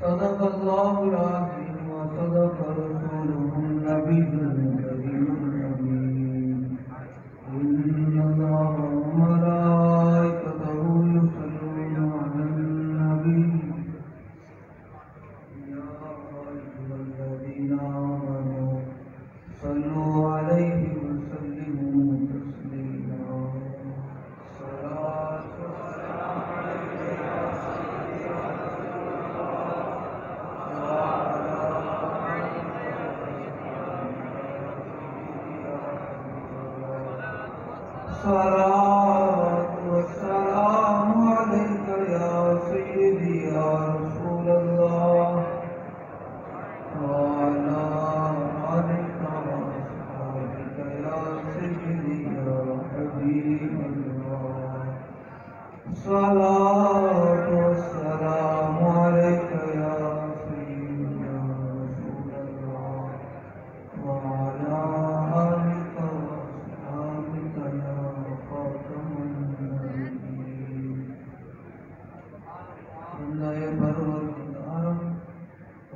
صدق الله العظيم وصدق رسوله النبي الكريم الأمين إن الله وملائكته يصلون على النبي يا أيها الذين آمنوا صلوا عليه وسلموا تسليما صلاة والسلام عليك يا سيدي صلاة والسلام عليك يا سيدي يا رسول الله وعلى آلك وأصحابك يا سيدي يا حبيب الله صلاة والسلام عليك يا سيدي يا رسول الله وعلى آلك وأصحابك يا خاتم النبيين بندہ پروردگارم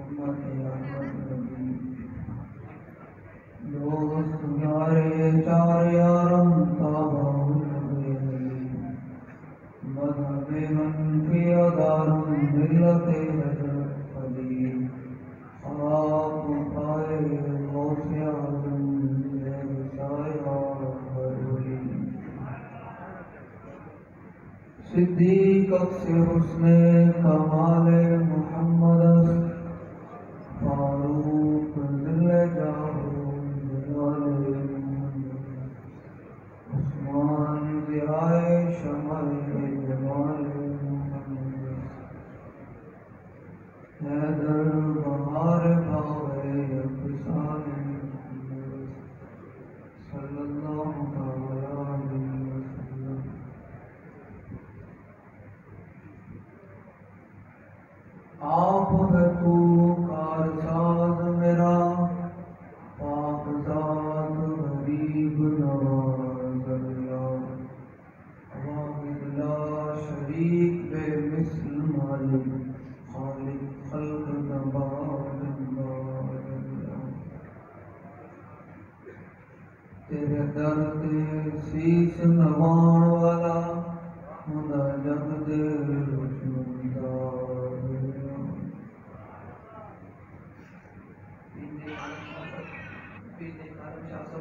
امت احمد نبی دوست یارے چار یارم تابع النبی مذہب منفی دارم ملت حضرت خلیل آپ پائے غوث اعظم سایہ برولی صدیق سے حسن کمال محمد فاروق ذل جاہ جلال عثمان ضیائے شمل جمال محمد حیدر بہار بھاوے افسان محمد صلی اللہ علیہ وسلم آپ ہے تو کارساز میرا پاک ذات غریب نواز اللہ واحد لا شریک بے مثل مالک خالق خلق نبات اللہ تیرے در تے سیس نوان والا خدا جگ دے روشندار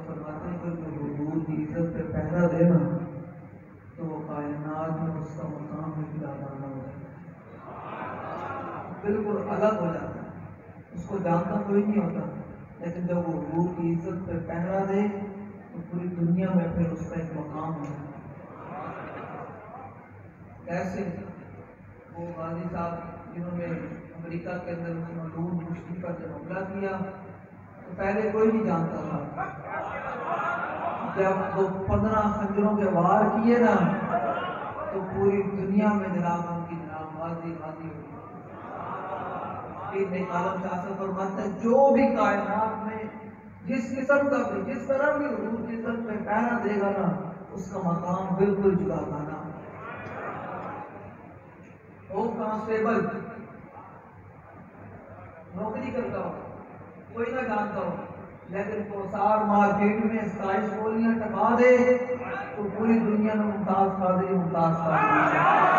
فرماتے ہیں کہ جو حضور کی عزت پہ پہرا دے نا تو وہ کائنات میں اس کا مقام بھی جانا ہو جاتا ہے، بالکل الگ ہو جاتا ہے، اس کو جانتا کوئی نہیں ہوتا، لیکن جب وہ حضور کی عزت پہ پہرا دے تو پوری دنیا میں پھر اس کا ایک مقام ہو جاتا ہے۔ کیسے وہ غازی صاحب جنہوں نے امریکہ کے اندر مظلوم مشرق پر جب حملہ کیا تو پہلے کوئی نہیں جانتا تھا، جب وہ 15 خنجروں کے وار کیے نا تو پوری دنیا میں جناب ان کی جناب غازی غازی ہو گیا۔ ابن عالم شاہ صاحب فرماتے ہیں جو بھی کائنات میں جس قسم کا بھی جس طرح بھی حضور کی عزت میں پہرا دے گا نا اس کا مقام بالکل جدا گانا وہ کانسٹیبل نوکری کرتا ہو کوئی نہ جانتا ہو لیکن کوسار مارکیٹ میں اسکائش گولیاں ٹکا دے تو پوری دنیا میں ممتاز قادری ممتاز قادری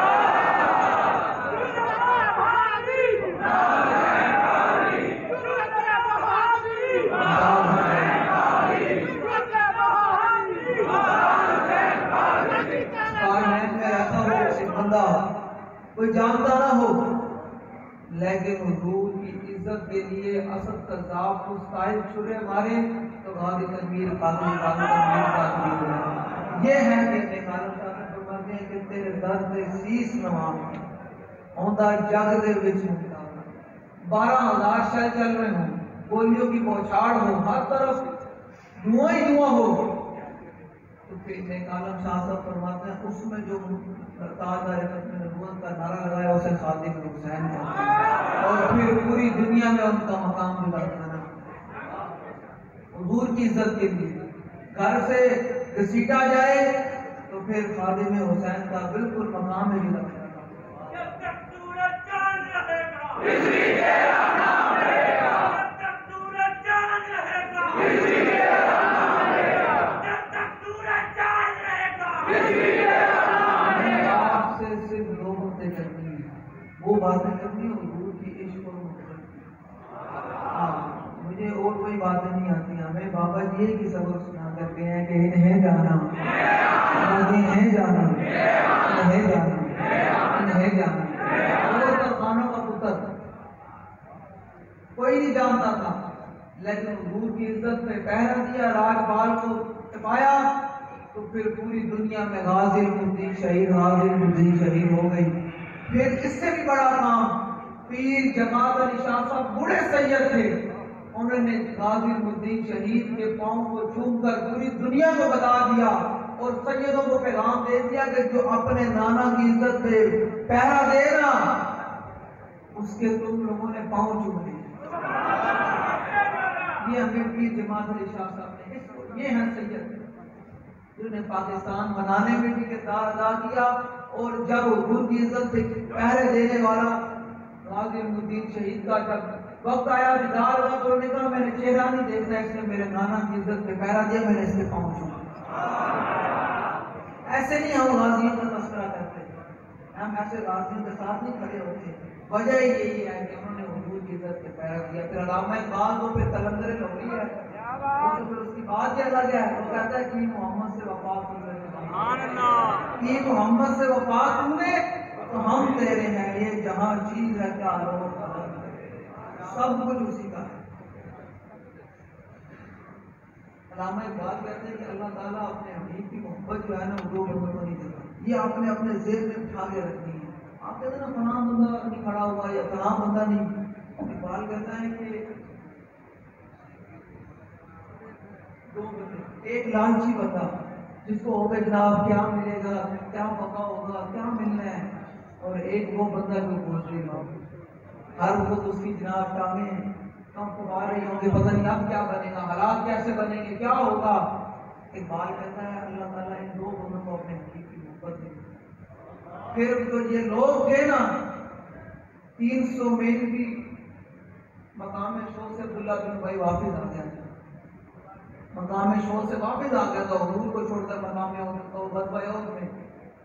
کوئی جانتا نہ ہو لیکن حضور کی عزت کے لیے اسد قذاب کو سائز چھرے مارے تو غازی تنویر قادری یہ ہے کہ عالم شاہ فرماتے ہیں کہ تیرے درد سیس نوام ہوندا جگ دے وچ 12,000 شے چل رہے ہوں گولیوں کی بوچھاڑ ہو ہر طرف دھواں ہی دھواں ہو تو پھر عالم شاہ صاحب فرماتے ہیں اس میں جو تاجدار ختم نبوت کا نعرہ لگایا اسے خادم حسین کہتے ہیں اور پھر پوری دنیا میں ان کا مقام جدا کرنا حضور کی عزت کے لیے گھر سے گھسیٹا جائے تو پھر خادم حسین کا بالکل مقام ہے جدا کرنا وہ باتیں کرنی حضور کی عشق اور محبت کی مجھے اور کوئی باتیں نہیں آتی ہمیں بابا جی کی سبق سنا کرتے ہیں کہ انہیں جانا انہیں جانا انہیں جانا انہیں جانا اور خانوں کا پتر کوئی نہیں جانتا تھا لیکن حضور کی عزت پہ پہرا دیا راج بال کو ٹپایا تو پھر پوری دنیا میں غازی المدین شہید غازی المدین شہید ہو گئی پھر اس سے بھی بڑا کام پیر جماعت علی شاہ صاحب بڑے سید تھے انہوں نے غازی المدین شہید کے پاؤں کو چھوم کر پوری دنیا کو بتا دیا اور سیدوں کو پیغام دے دیا کہ جو اپنے نانا کی عزت پہ پہرا دے نا اس کے تم لوگوں نے پاؤں چوم لیے یہ ہمیں پیر جماعت علی شاہ صاحب نے یہ ہیں سید جنہوں نے پاکستان بنانے میں بھی کردار ادا کیا اور جب حضور کی عزت پہ پہرے دینے والا غازی المدین شہید کا جب وقت آیا دیدار ہوا تو انہوں نے کہا میں نے چہرہ نہیں دیکھنا اس نے میرے نانا کی عزت پہ پہرا دیا میں نے اس کے پاؤں چھوما ایسے نہیں ہم غازیوں کا تذکرہ کرتے ہم ایسے غازیوں کے ساتھ نہیں کھڑے ہوتے وجہ یہی ہے کہ انہوں نے حضور کی عزت پہ پہرا دیا پھر علامہ اقبال کو پھر قلندر لولی ہے پھر اس کی بات یہ الگ ہے وہ کہتا ہے کہ محمد سے وفا کی کہ محمد سے وفا تم نے تو ہم تیرے ہیں یہ جہاں چیز ہے کیا لو سب کچھ اسی کا ہے علامہ اقبال کہتے ہیں کہ اللہ تعالیٰ اپنے حبیب کی محبت جو ہے نا وہ دو بندوں کو نہیں دیتا یہ آپ نے اپنے ذہن میں اٹھا کے رکھنی ہے آپ کہتے ہیں نا فلاں بندہ نہیں کھڑا ہوا یا فلاں بندہ نہیں اقبال کہتا ہے کہ دو بندے ایک لالچی بندہ جس کو ہوگا جناب کیا ملے گا کیا پکا ہوگا کیا ملنا ہے اور ایک وہ بندہ جو پہنچ رہے گا ہر وقت اس کی جناب ٹانگیں کم پکا رہی ہوں گے پتہ نہیں اب کیا بنے گا حالات کیسے بنیں گے کیا ہوگا اقبال کہتا ہے اللہ تعالیٰ ان دو بندوں کو اپنے حقیق کی محبت دے پھر جو یہ لوگ تھے نا 300 میل کی مقام شوق سے عبداللہ بن بھائی واپس آ گیا مقام شوق سے واپس آ گیا تھا حضور کو چھوڑ کر مقام غزوہ احد میں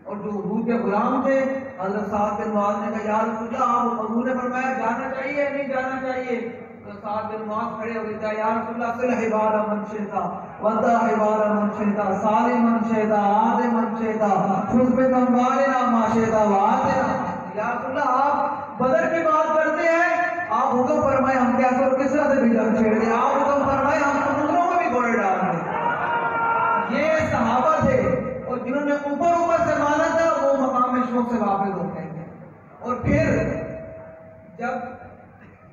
اور جو حضور کے غلام تھے حضرت سعد بن معاذ نے کہا یا رسول اللہ آپ حضور نے فرمایا جانا چاہیے نہیں جانا چاہیے تو سعد بن معاذ کھڑے ہو گئے یا رسول اللہ صلح حبال من شئتا ودا حبال من شئتا صالح من شئتا عاد من شئتا خذ باموالنا ما شئتا وآتنا یا رسول اللہ آپ بدر کی بات کرتے ہیں آپ حکم فرمائے ہم کیسے اور کس طرح سے بھی جنگ چھیڑ دیں آپ حکم فرمائے ہم سمندروں میں بھی گوڑے ڈال دیں یہ صحابہ تھے اور جنہوں نے اوپر سے مانا تھا وہ مقام شوق سے واپس ہوتے ہیں اور پھر جب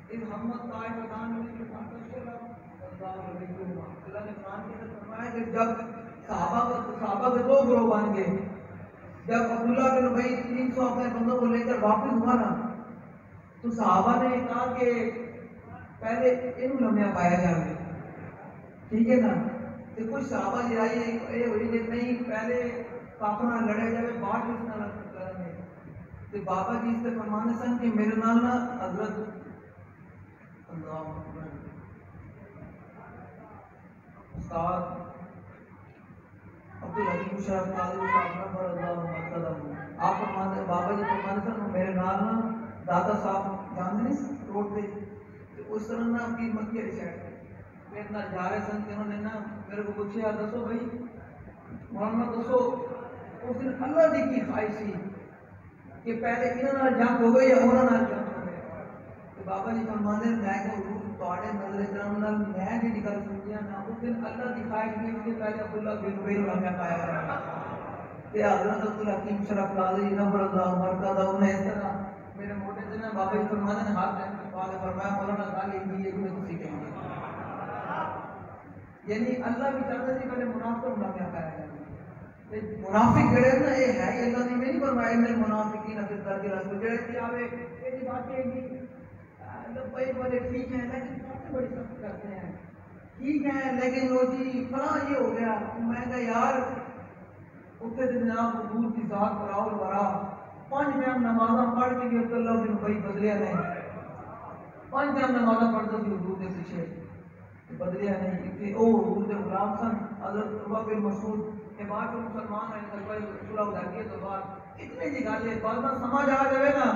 ان محمد طائف خان نے فرمایا کہ جب صحابہ کے دو گروہ بن گئے جب عبداللہ بن ابی 300 اپنے بندوں کو لے کر واپس ہوا نا تو صحابہ نے کہا کہ پہلے انہوں لمحہ پایا جائے، ٹھیک ہے نا؟ تو کچھ صحابہ جی آئی یہ ہوئی کہ نہیں پہلے کافر نہ لڑے جائے بعد میں اس نہ لڑیں گے. تو بابا جی اس سے فرمانے سن کہ میرے نال نا حضرت اللہ استاد عبدالحکیم شاہ قادری صاحب نفر اللہ مرتضی آپ فرماتے بابا جی فرمانے سن میرے نال نا دادا صاحب جانتے نہیں روڈ پہ تو اس طرح نا اپنی مکھی والی سائڈ پہ میرے نال جا رہے سن کہ انہوں نے نا میرے کو پوچھا دسو بھائی مولانا دسو اس دن اللہ دی کی خواہش سی کہ پہلے انہوں نے جنگ ہو گئی یا انہوں نے جنگ ہو گئی. تو بابا جی فرماتے ہیں میں کہ حضور تواڈے نظر کرم نال میں جی گل سمجھیا نا اس دن اللہ دی خواہش نہیں کہ پہلے عبداللہ بن ابی لمحہ پایا گیا تے حضرت عبدالحکیم شرف قادری نفر اللہ مرتضی انہیں اس طرح میرے موٹے سے نا بابا جی فرماتے ہیں ہاتھ رکھ کے سوال فرمایا مولانا گل یہ ہے کہ تسی کہیں گے یعنی اللہ بھی چاہتا سی پہلے منافق لمحہ پایا گیا. منافق جڑے نا یہ ہے اللہ نے نہیں فرمایا ان المنافقین فی الدرک الاسفل جڑے کہ آوے یہ باتیں نہیں لبئی والے ٹھیک ہیں لیکن باتیں بڑی سخت کرتے ہیں ٹھیک ہیں لیکن وہ جی فلاں یہ ہو گیا میں کہا یار اتنے جناب حضور کی ذات براؤ برا 5 ٹائم نمازاں پڑھ کے بھی عبداللہ بن ابی بدلیا نہیں 5 ٹائم نمازاں پڑھتا سی حضور کے پیچھے بدلیا نہیں کہ او حضور کے غلام سن حضرت عروہ بن مسعود کے بعد جو مسلمان ہیں صلح حدیبیہ کے بعد اتنی جی گل ہے بعد میں سمجھ آ جائے نا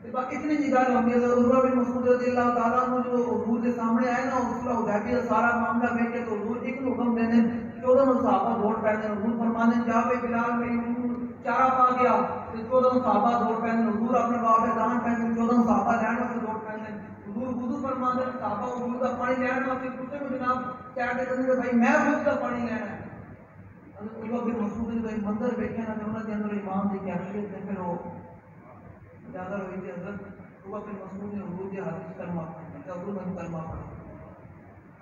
اتنی جی گل ہوتی ہے عروہ بن مسعود رضی اللہ تعالیٰ عنہ جو حضور کے سامنے آئے نا صلح حدیبیہ کا سارا معاملہ بیٹھ کے تو حضور ایک حکم دے دیں 14 صحابہ دوڑ پہ دیں حضور فرمانے جا پہ بلال میری چارہ پا گیا 14 صحابہ دوڑ پہ دیں حضور اپنے باپ دان پہ دیں 14 صحابہ لین واسطے دوڑ پہ دیں حضور وضو فرمانے صحابہ حضور کا پانی لین واسطے پوچھتے کو جناب کہہ دے کہ بھائی میں وضو کا پانی لینا ہے. عروہ بن مسعود نے بھائی منظر بیٹھے نا انہوں نے اندر امام دی کیفیت نے پھر وہ اجازت ہوئی کہ حضرت عروہ بن مسعود نے حضور کے حدیث کلمہ پڑھا حضور نے کلمہ پڑھا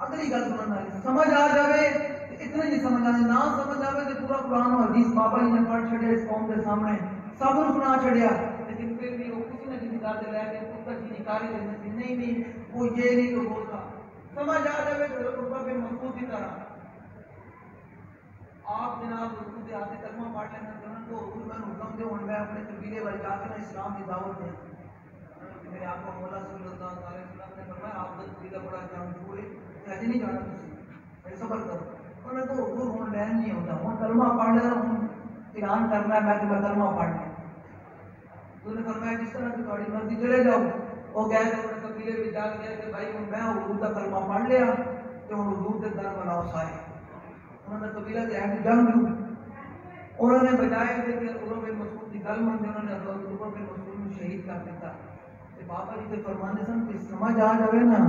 اگلی گل سننا والی سمجھ آ جائے اتنے نہیں سمجھ آنے نہ سمجھ آئے تو پورا قرآن و حدیث بابا جی نے پڑھ چھڑیا اس قوم کے سامنے سب سنا چھڑیا لیکن پھر بھی وہ کسی نہ کسی گل لے کے پتر جی نکالی دیتے نہیں وہ یہ نہیں تو بولتا سمجھ آ جائے تو عروہ بن مسعود کی طرح آپ جناب حضور کے ہاتھ کلمہ پڑھ لینا چاہنا تو حضور میں حکم دے ہوں میں اپنے قبیلے والے جا کے اسلام کی دعوت دیں میرے آپ کو مولا صلی اللہ علیہ وسلم نے فرمایا آپ کا قبیلہ بڑا جانچ ہوئے حج نہیں جانا تھی صبر کرو انہوں نے تو حضور ہوں لین نہیں ہوتا ہوں کلمہ پڑھ لینا ہوں اعلان کرنا ہے میں تمہیں کلمہ پڑھ لیں حضور نے فرمایا جس طرح کی تھوڑی مرضی چلے جاؤ وہ کہہ کہ انہوں نے قبیلے میں جا کے کہ بھائی میں حضور کا کلمہ پڑھ لیا کہ ہوں حضور کے در والا سائے انہوں نے قبیلہ کے اہل جنگ لوں انہوں نے بجائے تھے کہ عروہ بن مسعود کی گل مان انہوں نے عروہ بن مسعود کو شہید کر دیتا کہ بابا جی کے فرمانے سن کہ سمجھ آ جائے نا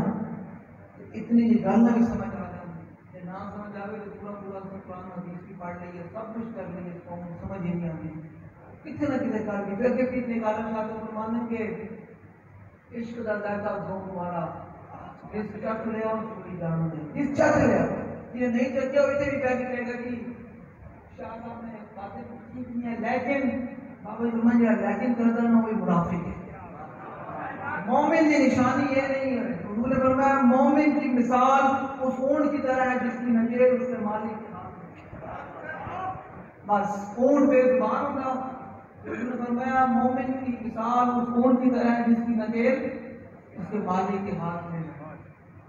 اتنی یہ گل نہ بھی سمجھ آ جائے کہ نہ سمجھ آئے تو پورا پورا قرآن حدیث بھی پڑھ لئیے سب کچھ کر لئیے قوم سمجھ ہی نہیں آتی کتنے نہ کتنے کر کے پھر کے پیچھے غالب شاہ کو فرمانے کے عشق کا ذائقہ ذوق والا اس چک لیا اور پوری جان دے اس چک لیا یہ نہیں چکیا ہوئے تھے بھی کہہ کے کہے گا کہ شاہ صاحب نے باتیں ٹھیک نہیں ہیں لیکن بابا جی سمجھ گیا لیکن کرتا نہ کوئی منافق ہے مومن کی نشانی یہ نہیں ہے حضور نے فرمایا مومن کی مثال اس اونٹ کی طرح ہے جس کی نکیر اس کے مالک کے ہاتھ میں بس اونٹ بے زبان ہوگا حضور نے فرمایا مومن کی مثال اس اونٹ کی طرح ہے جس کی نکیر اس کے مالک کے ہاتھ میں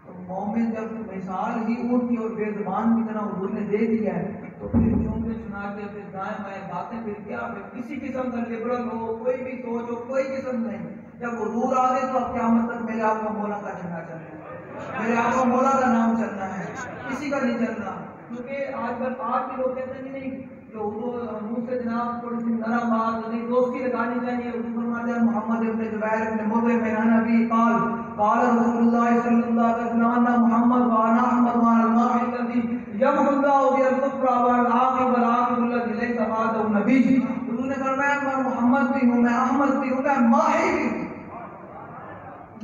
تو مومن جب مثال ہی اونٹ کی اور بے زبان کی طرح حضور نے دے دیا ہے تو پھر چونکہ سنا کے پھر دائیں بائیں باتیں پھر کیا پھر کسی قسم کا لبرل ہو کوئی بھی سوچ ہو کوئی قسم نہیں جب حضور آ گئے تو اب قیامت تک میرے آپ کا مولا کا جھنڈا چلنا ہے میرے آپ کا مولا کا نام چلنا ہے کسی کا نہیں چلنا کیونکہ آج کل آج کے لوگ کہتے ہیں نہیں جو حضور سے جناب تھوڑی سی نرم بات نہیں دوستی لگانی چاہیے حضور فرماتے ہیں محمد ابن جبیر ابن مطعم بن نبی قال رسول اللہ صلی اللہ علیہ وسلم محمد وانا احمد وانا الماء الذي يمحو الله به الكفر والعاقب والعاقب الذي ليس بعده نبی حضور نے فرمایا میں محمد بھی ہوں میں احمد بھی ہوں میں ماہی بھی ہوں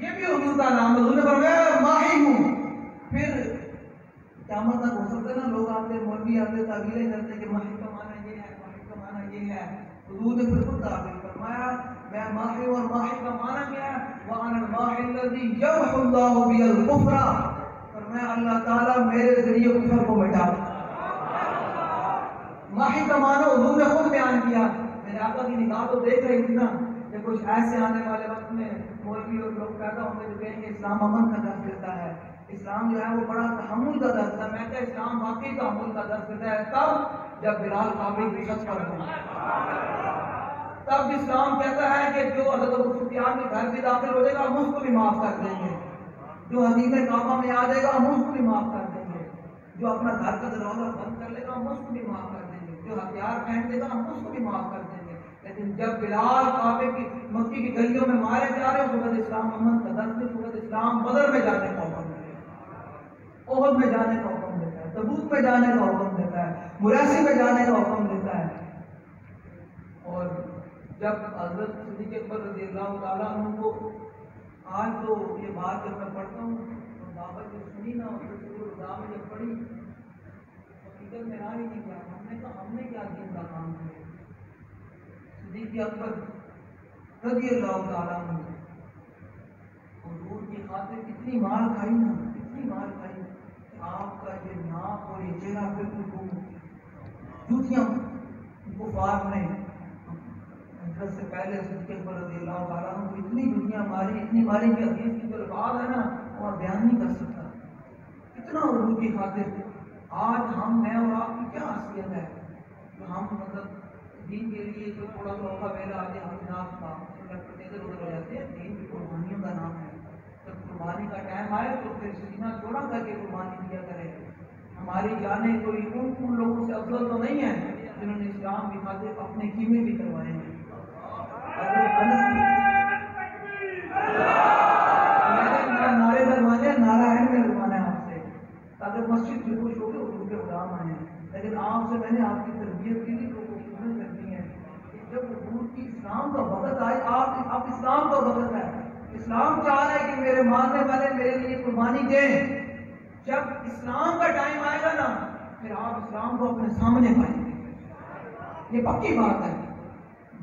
یہ بھی حضور کا نام حضور نے فرمایا ماہی ہوں پھر قیامت تک ہو سکتا ہے نا لوگ آتے مولوی آتے تعبیریں کرتے کہ ماہی کا معنی یہ ہے ماہی کا معنی یہ ہے ماہی کا معنی حضور نے خود بیان کیا. میرے آقا کی نگاہ تو دیکھ رہی تھی نا کہ کچھ ایسے آنے والے وقت میں مولوی اور لوگ پیدا ہوں گے جو کہیں گے اسلام امن کا درس دیتا ہے, اسلام جو ہے وہ بڑا تحمل کا درس ہے. میں کہا اسلام واقعی تحمل کا درس دیتا ہے تب جب بلال کعبے کی چھت پر ہو. تب اسلام کہتا ہے کہ جو حضرت ابو سفیان کے گھر بھی داخل ہو جائے گا ہم اس کو بھی معاف کر دیں گے, جو حدیث کعبہ میں آ جائے گا ہم اس کو بھی معاف کر دیں گے, جو اپنا گھر کا دروازہ بند کر لے گا ہم اس کو بھی معاف کر دیں گے, جو ہتھیار پہن لے گا ہم اس کو بھی معاف کر دیں گے. لیکن جب بلال کعبے کی مکی کی گلیوں میں مارے جا رہے ہیں اس وقت اسلام امن کا درس نہیں, اس وقت اسلام بدر میں جانے کا حکم دیتا ہے, احد میں جانے کا حکم دیتا ہے, تبوک میں جانے کا حکم دیتا ہے, مریسی میں جانے کا حکم دیتا ہے. اور جب حضرت صدیق اکبر رضی اللہ تعالیٰ عنہ کو آج تو یہ بات جب میں پڑھتا ہوں تو بابر جو سنی نا میں جب پڑھی فکر میں آ ہی نہیں کیا, ہم نے کہا ہم نے کیا دین کا کام کیا. صدیق اکبر رضی اللہ تعالیٰ عنہ حضور کی خاطر کتنی مار کھائی نا, کتنی مار کھائی. آپ کا یہ ناک اور یہ چہرہ بالکل جوتیاں کفار نے حضرت سے پہلے صدیق اکبر رضی اللہ تعالیٰ عنہ کو اتنی جوتیاں ماری, اتنی ماری کہ حدیث کی جو الفاظ ہے نا اور بیان نہیں کر سکتا. اتنا حضور کی خاطر آج ہم میں اور آپ کی کیا حیثیت ہے کہ ہم مطلب دین کے لیے جو تھوڑا سا موقع میرا آگے ہم جناب کا ادھر ادھر ہو جاتے ہیں. دین کی قربانیوں کا نام ہے, جب قربانی کا ٹائم آئے تو پھر سینہ چوڑا کر کے قربانی دیا کرے. ہماری جانیں کوئی ان لوگوں سے افضل تو نہیں ہے جنہوں نے اسلام کی خاطر اپنے قیمے بھی کروائے ہیں. نعرے لگوانے ہیں, نعرہ ہے میں لگوانا ہے آپ سے تاکہ مسجد بھی خوش ہو کے حضور کے غلام آئے ہیں. لیکن آپ سے میں نے آپ کی تربیت کی تھی لوگوں کو کرنی ہے کہ جب حضور کی اسلام کا وقت آئے, آپ اسلام کا وقت ہے, اسلام چاہ رہا ہے کہ میرے ماننے والے میرے لیے قربانی دیں. جب اسلام کا ٹائم آئے گا نا پھر آپ اسلام کو اپنے سامنے پائیں گے, یہ پکی بات ہے.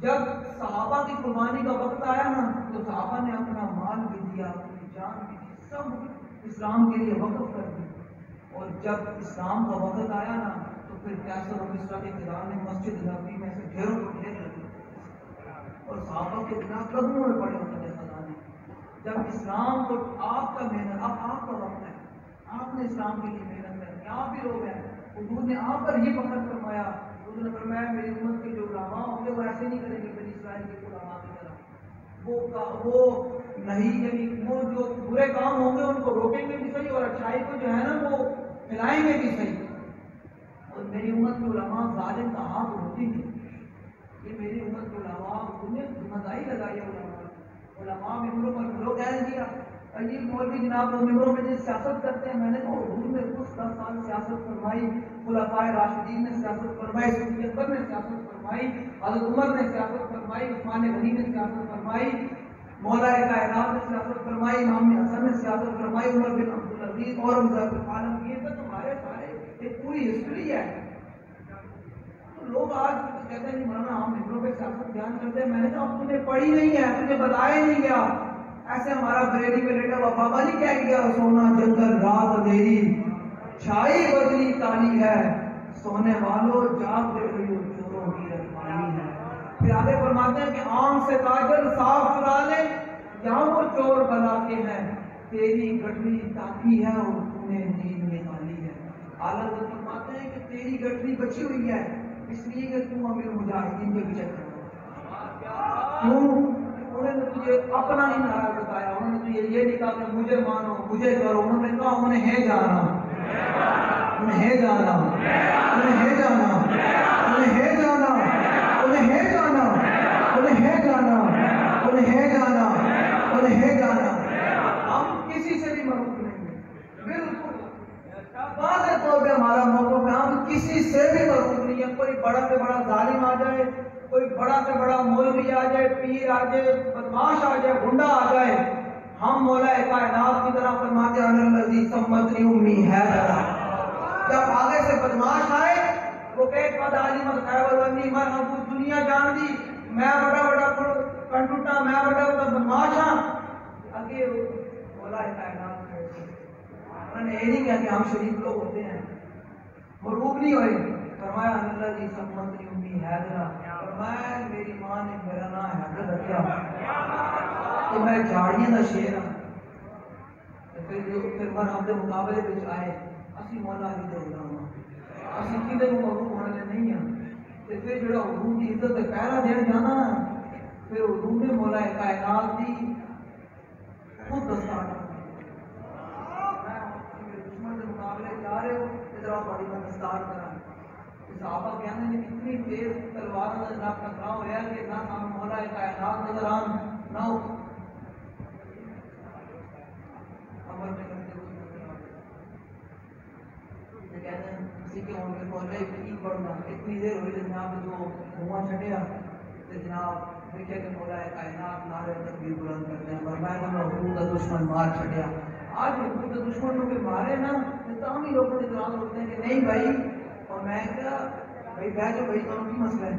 جب صحابہ کی قربانی کا وقت آیا نا تو صحابہ نے اپنا مال بھی دیا, اپنی جان بھی دی, سب اسلام کے لیے وقف کر دی. اور جب اسلام کا وقت آیا نا تو پھر کیسر و مصر کے خدام نے مسجد نبوی میں سے ڈھیروں کو ڈھیر لگے اور صحابہ کے بنا قدموں میں پڑے ہوتے تھے خزانے. جب اسلام کو آپ کا محنت, اب آپ کا وقت ہے, آپ نے اسلام کے لیے محنت کرنی, آپ بھی لوگ ہیں. حضور نے آپ پر یہ فخر فرمایا, حضور نے فرمایا میری امت کے جو علماء ہوں گے وہ ایسے نہیں کریں گے بنی اسرائیل کے علماء کی طرح. وہ نہیں, یعنی وہ جو برے کام ہوں گے ان کو روکیں گے بھی صحیح اور اچھائی کو جو ہے نا وہ پھیلائیں گے بھی صحیح. اور میری امت کے علماء ظالم کا ہاتھ روکیں گے. یہ میری امت کے علماء نے ذمہ داری لگائی ہے. علماء ممبروں پر لوگ کہہ دیا یہ مولوی جناب ممبروں میں جو سیاست کرتے ہیں, میں نے کہا حضور نے کچھ 10 سال سیاست فرمائی, خلفائے راشدین نے سیاست فرمائی, صدیق اکبر نے سیاست فرمائی, حضرت عمر نے سیاست فرمائی, عثمان غنی نے سیاست فرمائی, مولا کائنات نے سیاست فرمائی, امام حسن نے سیاست فرمائی, عمر بن عبدالعزیز اور عالم, یہ تو ہمارے سارے ایک پوری ہسٹری ہے. تو لوگ آج کہتے ہیں مولانا ہم ممبروں پہ سیاست بیان کرتے ہیں. میں نے کہا تم نے پڑھی نہیں ہے, تجھے بتایا نہیں گیا. ایسے ہمارا بریلی میں لیٹا ہوا بابا نہیں کہہ گیا سونا جنگل رات اندھیری چھائی بدلی تالی ہے, سونے والوں جاگ دے رہی ہو چوروں کی رکھوالی ہے. پھر آگے فرماتے ہیں کہ آنکھ سے کاجل صاف چرا لے یا وہ چور بنا کے ہیں, تیری گٹری تاکی ہے اور تو نے نیند نکالی ہے. اعلیٰ حضرت فرماتے ہیں کہ تیری گٹری بچی ہوئی ہے اس لیے کہ تم امیر مجاہدین کے پیچھے کیوں, انہوں نے تجھے اپنا ہی نعرہ بتایا, انہوں نے تجھے یہ نہیں کہا کہ مجھے مانو مجھے کرو, انہوں نے کہا انہیں ہے جانا, انہیں ہے جانا, انہیں ہے جانا, انہیں ہے جانا, انہیں ہے جانا, انہیں ہے جانا, انہیں ہے جانا, انہیں ہے جانا. ہم کسی سے بھی مروب نہیں ہیں, بالکل واضح طور پہ ہمارا موقف ہے, ہم کسی سے بھی مروب نہیں ہے. کوئی بڑا سے بڑا ظالم آ جائے, کوئی بڑا سے بڑا مولوی آ جائے, پیر آ جائے, بدماش آ جائے, گنڈا آ جائے, ہم مولا کائنات کی طرح فرماتے ہیں الذی سمتنی امی حیدر. جب آگے سے بدماش آئے وہ کہ قد علمت خیبر انی مرحبا, دنیا جان دی میں بڑا بڑا کنٹوٹا, میں بڑا بڑا بدماش ہاں. آگے مولا کائنات انہوں نے یہ نہیں کہا کہ ہم شریف لوگ ہوتے ہیں, مروب نہیں ہوئے, فرمایا اللہ جی سمتنی امی حیدرہ، فرمایا میری ماں نے میرا نام حیدر رکھا تو میں جھاڑیاں دا شیر ہوں۔ پھر مرحب دے مقابلے بچ آئے اسی مولا علی دے غلام ہاں، اسی کدے کو مغروب ہونے نہیں ہیں۔ تے پھر جڑا حضور کی عزت پہلا دین جانا نا، پھر حضور نے مولا کائنات دی خود دستار دشمن کے مقابلے جا رہے ہو ادھر آپ بڑی میں دستار کرا۔ صحابہ کہنے نے اتنی تیز تلوار کا جناب ٹکراؤ ہوا کہ نہ سامنے مولا کائنات نظر آن نہ عمر میں کرتے کہتے ہیں کسی کے ان کے بولے کی پڑھنا اتنی دیر ہوئی جناب جو دھواں چھٹیا تو جناب دیکھے کہ مولا کائنات نعرے تکبیر بلند کرتے ہیں، فرمایا میں حقوق کا دشمن مار چھٹیا۔ آج حقوق کا دشمن کو مارے نا تو ہم ہی لوگوں نے اعتراض ہوتے ہیں کہ نہیں بھائی، اور میں کیا بھائی بہ جو بھائی تمہیں کی مسئلہ ہے،